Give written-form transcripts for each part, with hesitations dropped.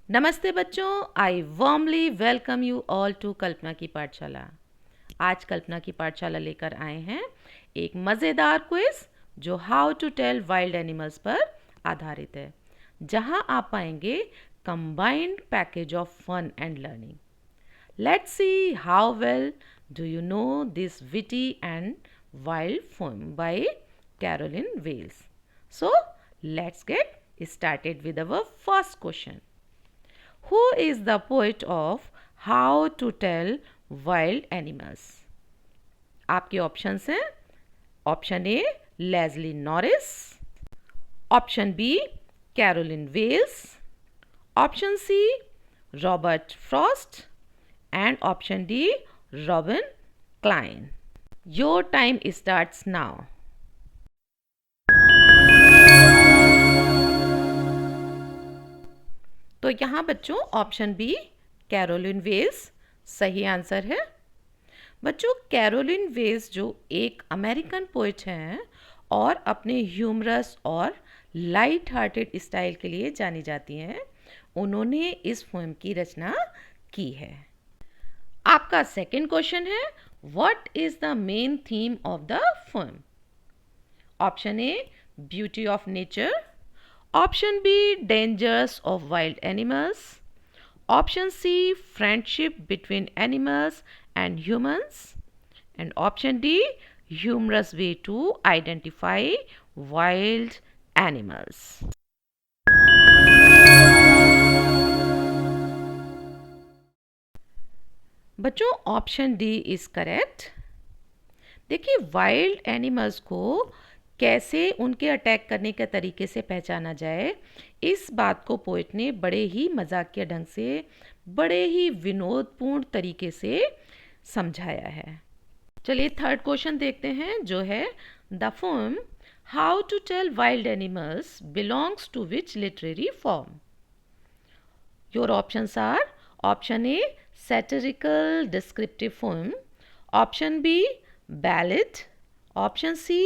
नमस्ते बच्चों, I warmly welcome you all to Kalpana की पाठशाला। आज कल्पना की पाठशाला लेकर आए हैं एक मज़ेदार क्विज जो how to tell wild animals पर आधारित है, जहां आप पाएंगे combined package of fun and learning. Let's see how well do you know this witty and wild poem by Caroline Wells. So let's get started with our first question. Who is the poet of How to Tell Wild Animals? आपके options हैं। Option A Leslie Norris, option B Caroline Wells, option C Robert Frost and option D Robin Klein. Your time starts now. तो यहाँ बच्चों option B Caroline Wells सही answer है। बच्चों Caroline Wales जो एक अमेरिकन पोइट हैं और अपने ह्यूमरस और लाइट हार्टेड स्टाइल के लिए जानी जाती हैं, उन्होंने इस पोएम की रचना की है। आपका सेकंड क्वेश्चन है, what is the main theme of the poem? Option A beauty of nature, option B dangers of wild animals, option C friendship between animals and humans, and option D humorous way to identify wild animals. बच्चों option D is correct. देखिए wild animals को कैसे उनके attack करने के तरीके से पहचाना जाए, इस बात को पोएट ने बड़े ही मजाकिया ढंग से, बड़े ही विनोदपूर्ण तरीके से समझाया है। चलिए थर्ड क्वेश्चन देखते हैं जो है the poem how to tell wild animals belongs to which literary form? Your options are option A satirical descriptive poem, option B ballad, option C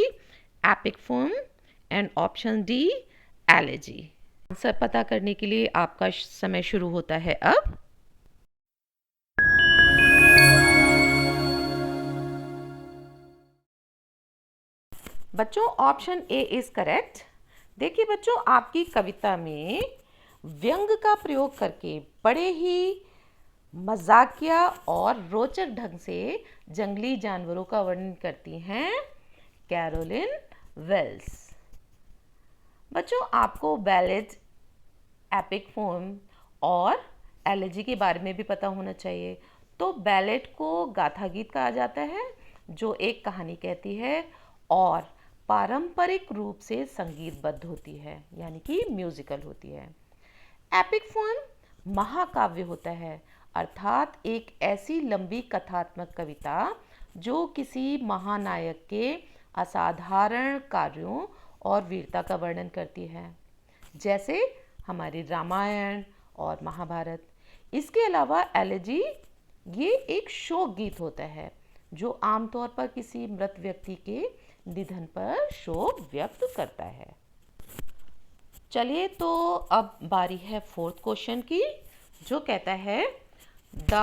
epic poem and option D elegy। Answer पता करने के लिए आपका समय शुरू होता है अब। बच्चों ऑप्शन ए इज करेक्ट। देखिए बच्चों आपकी कविता में व्यंग का प्रयोग करके बड़े ही मजाकिया और रोचक ढंग से जंगली जानवरों का वर्णन करती हैं कैरोलिन वेल्स। बच्चों आपको बैलेड, एपिक पोएम और एलेजी के बारे में भी पता होना चाहिए। तो बैलेड को गाथा गीत कहा जाता है जो एक कहानी कहती है और पारंपरिक रूप से संगीतबद्ध होती है, यानी कि म्यूजिकल होती है। एपिक पोएम महाकाव्य होता है, अर्थात एक ऐसी लंबी कथात्मक कविता जो किसी महानायक के असाधारण कार्यों और वीरता का वर्णन करती है, जैसे हमारी रामायण और महाभारत। इसके अलावा एलेजी ये एक शोक गीत होता है जो आमतौर पर किसी मृत व्यक्ति के निधन पर शोक व्यक्त करता है। चलिए तो अब बारी है फोर्थ क्वेश्चन की, जो कहता है the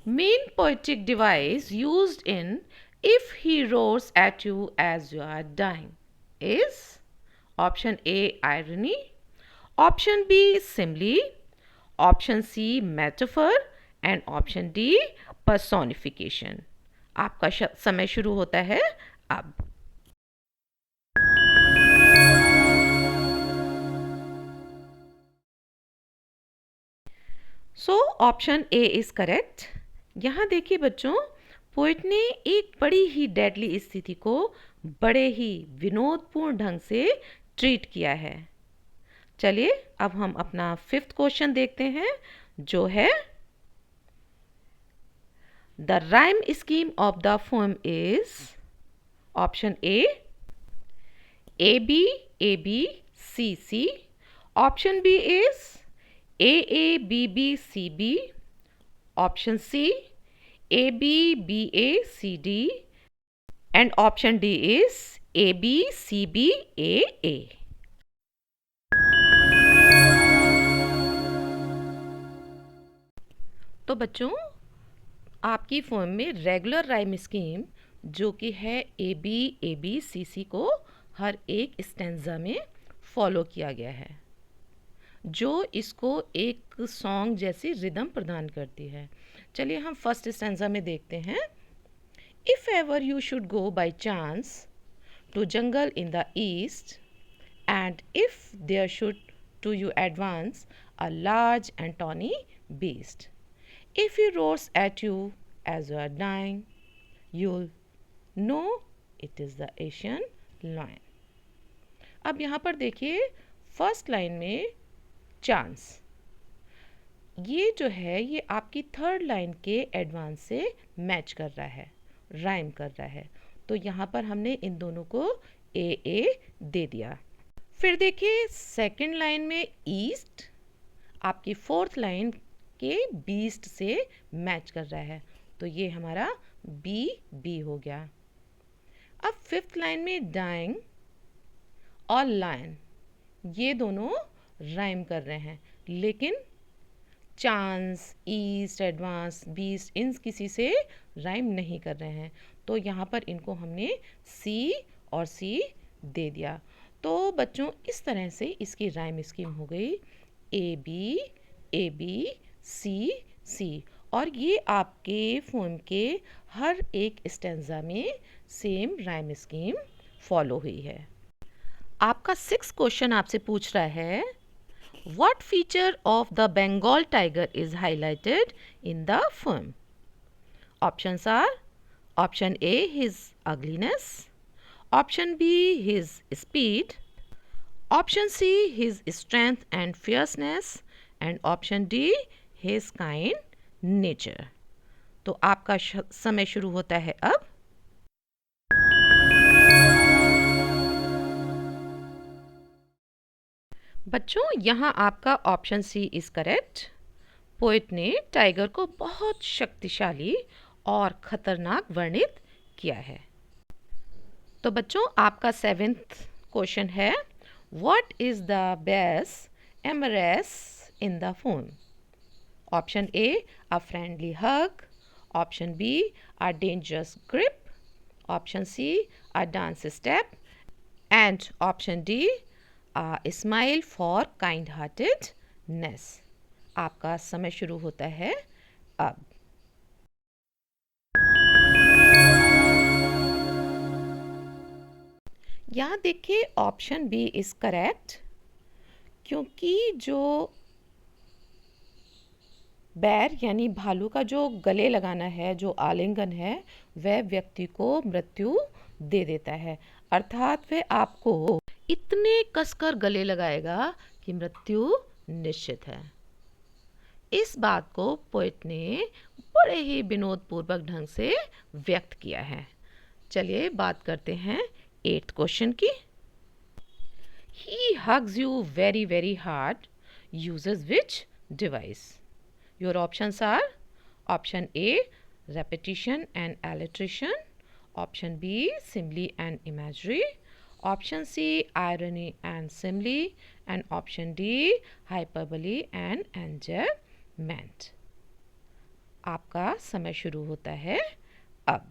main poetic device used in if he roars at you as you are dying is option A irony, option B simile, option C metaphor and option D personification. आपका समय शुरू होता है अब। So option A is correct. यहाँ देखिए बच्चों poet ने एक बड़ी ही डेडली स्थिति को बड़े ही विनोदपूर्ण ढंग से ट्रीट किया है। चलिए अब हम अपना फिफ्थ क्वेश्चन देखते हैं जो है the rhyme scheme of the poem is option A B C C, option B is A B B C B, option C A B B A C D and option D is A B C B A A। तो बच्चों, आपकी form में regular rhyme scheme जो कि है ABCC को हर एक stanza में फॉलो किया गया है, जो इसको एक सॉन्ग जैसी रिदम प्रदान करती है। चलिए हम फर्स्ट स्टैंजा में देखते हैं। If ever you should go by chance to jungle in the east, and if there should to you advance a large and tawny beast, if he roars at you as you are dying, you'll know it is the Asian lion. अब यहाँ पर देखिए first line में chance, ये जो है ये आपकी थर्ड लाइन के एडवांस से मैच कर रहा है, राइम कर रहा है, तो यहाँ पर हमने इन दोनों को ए दे दिया। फिर देखिए सेकंड लाइन में ईस्ट आपकी फोर्थ लाइन के बीस्ट से मैच कर रहा है, तो ये हमारा बी हो गया। अब फिफ्थ लाइन में डाइंग और लायन, ये दोनों राइम कर रहे हैं, लेकिन चांस, ईस्ट, एडवांस, बीस्ट इन किसी से राइम नहीं कर रहे हैं, तो यहाँ पर इनको हमने सी और सी दे दिया। तो बच्चों इस तरह से इसकी राइम स्कीम हो गई ABCC, और ये आपके फॉर्म के हर एक स्टैंजा में सेम राइम स्कीम फॉलो हुई है। आपका 6 क्वेश्चन आपसे पूछ रहा है, what feature of the Bengal tiger is highlighted in the form? Options are option A his ugliness, option B his speed, option C his strength and fierceness, and option D his kind nature. तो आपका समय शुरू होता है अब। बच्चों यहाँ आपका option C is correct. Poet ने टाइगर को बहुत शक्तिशाली और खतरनाक वर्णित किया है। तो बच्चों आपका 7th क्वेश्चन है, what is the base embrace in the phone? Option A a friendly hug, option B a dangerous grip, option C a dance step, and option D a smile for kind heartedness. आपका समय शुरू होता है अब। यहाँ देखिए option B is correct, क्योंकि जो बैर यानी भालू का जो गले लगाना है, जो आलिंगन है, वह व्यक्ति को मृत्यु दे देता है, अर्थात वह आपको इतने कसकर गले लगाएगा कि मृत्यु निश्चित है। इस बात को पोएट ने बड़े ही विनोदपूर्वक ढंग से व्यक्त किया है। चलिए बात करते हैं 8th क्वेश्चन की। He hugs you very very hard, uses which device? Your options are option A repetition and alliteration, option B simile and imagery, option C irony and simile, and option D hyperbole and endearment. आपका समय शुरू होता है अब।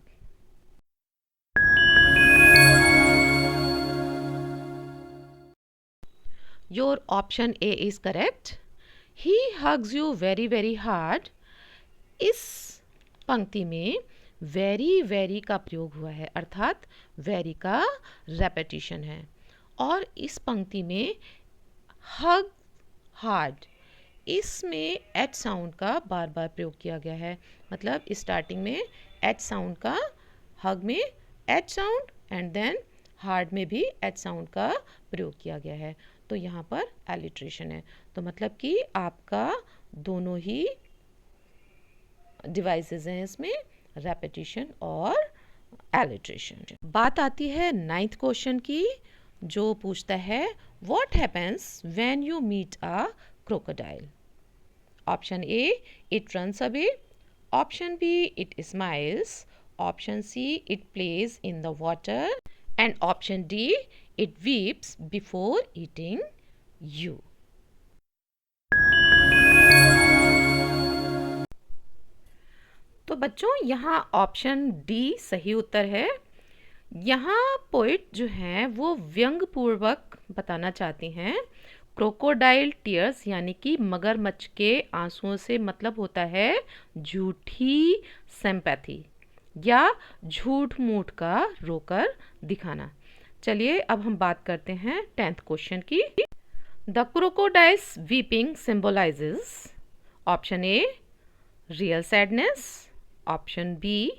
Your option A is correct. He hugs you very very hard. इस पंक्ति में very very का प्रयोग हुआ है, अर्थात very का रेपिटेशन है, और इस पंक्ति में hug hard, इसमें h साउंड का बार बार प्रयोग किया गया है। मतलब स्टार्टिंग में h साउंड का, hug में h sound, and then hard में भी h साउंड का प्रयोग किया गया है, तो यहाँ पर एलिट्रेशन है। तो मतलब कि आपका दोनों ही डिवाइसेस हैं इसमें, रेपिटेशन और एलिट्रेशन। बात आती है 9th क्वेश्चन की, जो पूछता है what happens when you meet a crocodile? Option A it runs away, option B it smiles, option C it plays in the water, and option D it weeps before eating you. बच्चों यहाँ option D सही उत्तर है। यहाँ poet जो हैं वो व्यंग पूर्वक बताना चाहती हैं क्रोकोडाइल टीयर्स यानी कि मगरमच्छ के आंसुओं से मतलब होता है झूठी सिंपैथी या झूठ मूठ का रोकर दिखाना। चलिए अब हम बात करते हैं 10th क्वेश्चन की। The crocodile's weeping symbolises option A real sadness, option B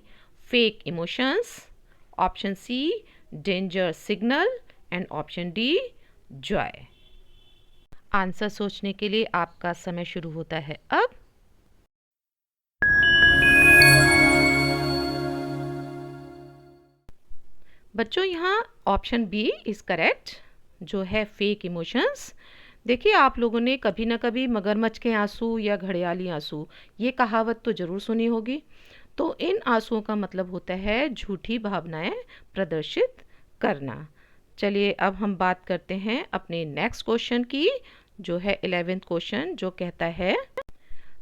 fake emotions, option C danger signal and option D joy. Answer सोचने के लिए आपका समय शुरू होता है अब। बच्चों यहाँ ऑप्शन बी इज करेक्ट जो है फेक इमोशंस। देखिए आप लोगों ने कभी ना कभी मगरमच्छ के आंसू या घड़ियाली आंसू ये कहावत तो ज़रूर सुनी होगी। तो इन आंसुओं का मतलब होता है झूठी भावनाएं प्रदर्शित करना। चलिए अब हम बात करते हैं अपने नेक्स्ट क्वेश्चन की जो है 11th क्वेश्चन, जो कहता है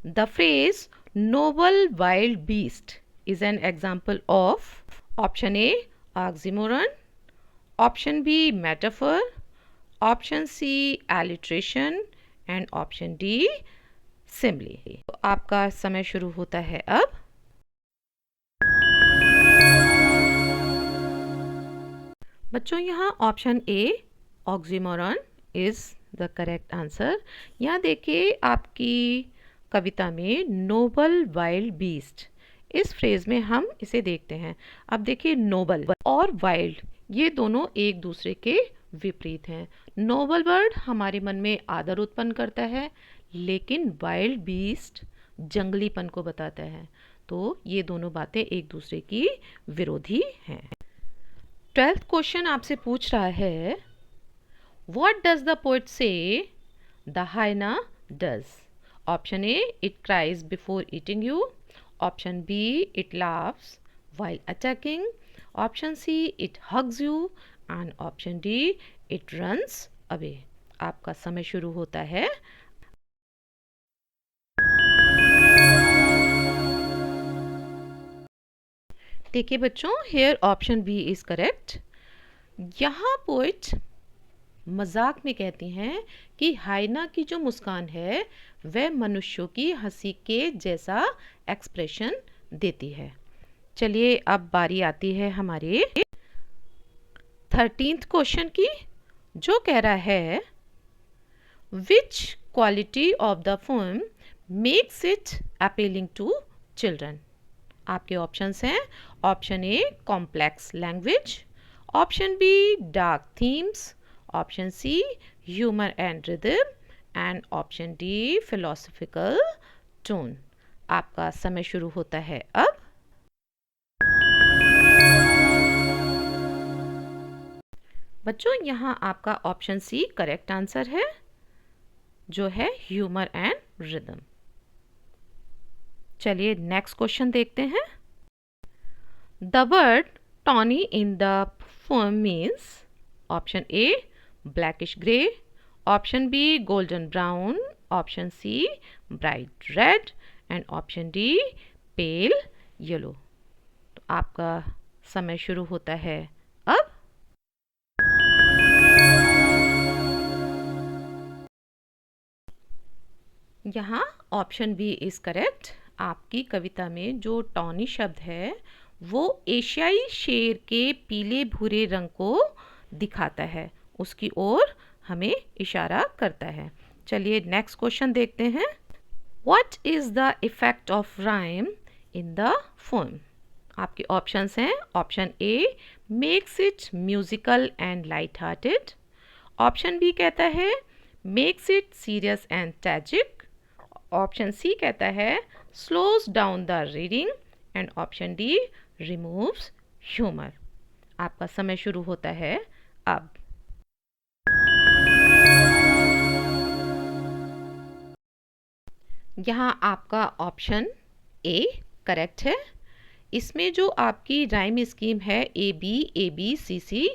the phrase noble wild beast is an example of option A oxymoron, option B metaphor, option C alliteration and option D simile. तो आपका समय शुरू होता है अब। बच्चों यहाँ option A oxymoron is the correct answer. यहाँ देखिए आपकी कविता में नोबल वाइल्ड बीस्ट, इस फ्रेज में हम इसे देखते हैं। अब देखिए नोबल और वाइल्ड ये दोनों एक दूसरे के विपरीत हैं। नोबल वर्ड हमारे मन में आदर उत्पन्न करता है, लेकिन वाइल्ड बीस्ट जंगलीपन को बताता है। तो ये दोनों बातें एक दूसरे की विरोधी हैं। 12th क्वेश्चन आपसे पूछ रहा है what does the poet say the hyena does. Option A it cries before eating you, option B it laughs while attacking, option C it hugs you and option D it runs away। आपका समय शुरू होता है। देखिए बच्चों here option B is correct. यहाँ poet मजाक में कहती हैं कि हाइना की जो मुस्कान है वह मनुष्यों की हंसी के जैसा एक्सप्रेशन देती है। चलिए अब बारी आती है हमारे 13th क्वेश्चन की, जो कह रहा है which quality of the poem makes it appealing to children. आपके ऑप्शंस हैं option A complex language, option B dark themes, option C humour and rhythm and option D philosophical tone. आपका समय शुरू होता है अब। बच्चों यहाँ आपका ऑप्शन सी करेक्ट आंसर है जो है ह्यूमर एंड रिदम। चलिए नेक्स्ट क्वेश्चन देखते हैं। The word tawny in the poem means option A blackish grey, option B golden brown, option C bright red and option D pale yellow. तो आपका समय शुरू होता है अब। यहाँ ऑप्शन बी इज करेक्ट। आपकी कविता में जो टॉनी शब्द है वो एशियाई शेर के पीले भूरे रंग को दिखाता है, उसकी ओर हमें इशारा करता है। चलिए नेक्स्ट क्वेश्चन देखते हैं। What is the effect of rhyme in the poem. आपके ऑप्शंस हैं option A makes it musical and light hearted, option B कहता है makes it serious and tragic, option C कहता है slows down the reading and option D removes humour. आपका समय शुरू होता है अब। यहाँ आपका ऑप्शन ए करेक्ट है। इसमें जो आपकी राइम स्कीम है ए बी सी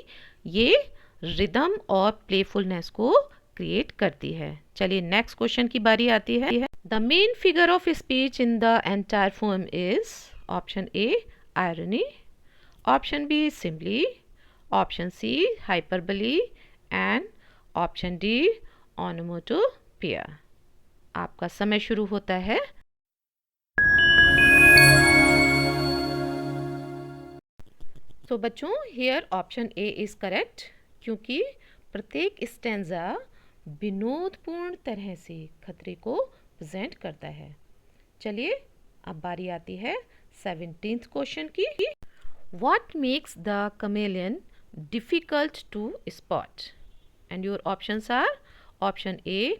ये रिदम और प्लेफुलनेस को क्रिएट करती है। चलिए नेक्स्ट क्वेश्चन की बारी आती है। The main figure of speech in the entire poem is Option A, irony. Option B, simply. Option C, hyperbole. And Option D, onomatopoeia. आपका समय शुरू होता है। तो बच्चों, here option A is correct, क्योंकि प्रत्येक स्टैंजा विनोदपूर्ण तरह से खतरे को प्रेजेंट करता है। चलिए अब बारी आती है 17th क्वेश्चन की। What makes the chameleon difficult to spot? And your options are: option A,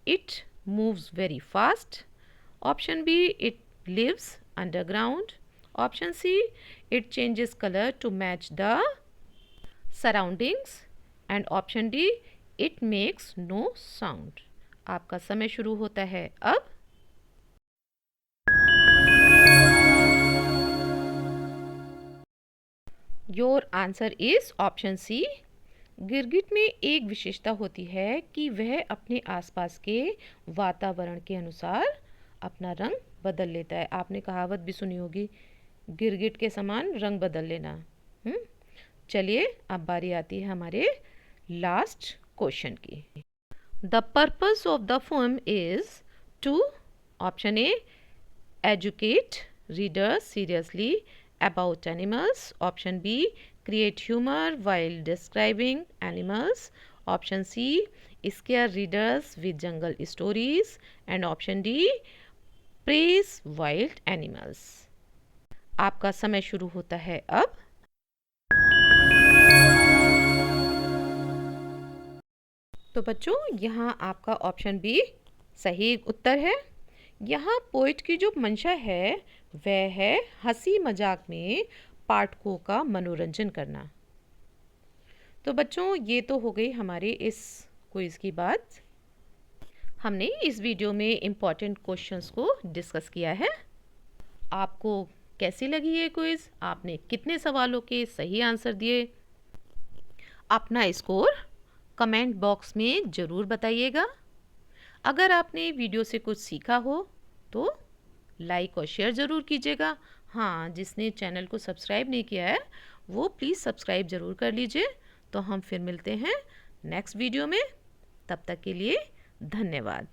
it moves very fast. Option B, it lives underground. Option C, it changes color to match the surroundings. And Option D, it makes no sound. आपका समय शुरू होता है अब। Your answer is Option C. गिरगिट में एक विशेषता होती है कि वह अपने आसपास के वातावरण के अनुसार अपना रंग बदल लेता है। आपने कहावत भी सुनी होगी, गिरगिट के समान रंग बदल लेना। चलिए अब बारी आती है हमारे लास्ट क्वेश्चन की। The purpose of the poem is to: option A, educate readers seriously about animals. Option B, create humour while describing animals. Option C, scare readers with jungle stories. And option D, praise wild animals. आपका समय शुरू होता है अब। तो बच्चों, यहाँ आपका ऑप्शन बी सही उत्तर है। यहाँ पोइट की जो मंशा है वह है हंसी मजाक में पाठकों का मनोरंजन करना। तो बच्चों, ये तो हो गई हमारे इस क्विज की बात। हमने इस वीडियो में इम्पॉर्टेंट क्वेश्चंस को डिस्कस किया है। आपको कैसी लगी ये क्विज? आपने कितने सवालों के सही आंसर दिए? अपना स्कोर कमेंट बॉक्स में ज़रूर बताइएगा। अगर आपने वीडियो से कुछ सीखा हो तो लाइक और शेयर ज़रूर कीजिएगा। हाँ, जिसने चैनल को सब्सक्राइब नहीं किया है वो प्लीज़ सब्सक्राइब ज़रूर कर लीजिए। तो हम फिर मिलते हैं नेक्स्ट वीडियो में। तब तक के लिए धन्यवाद।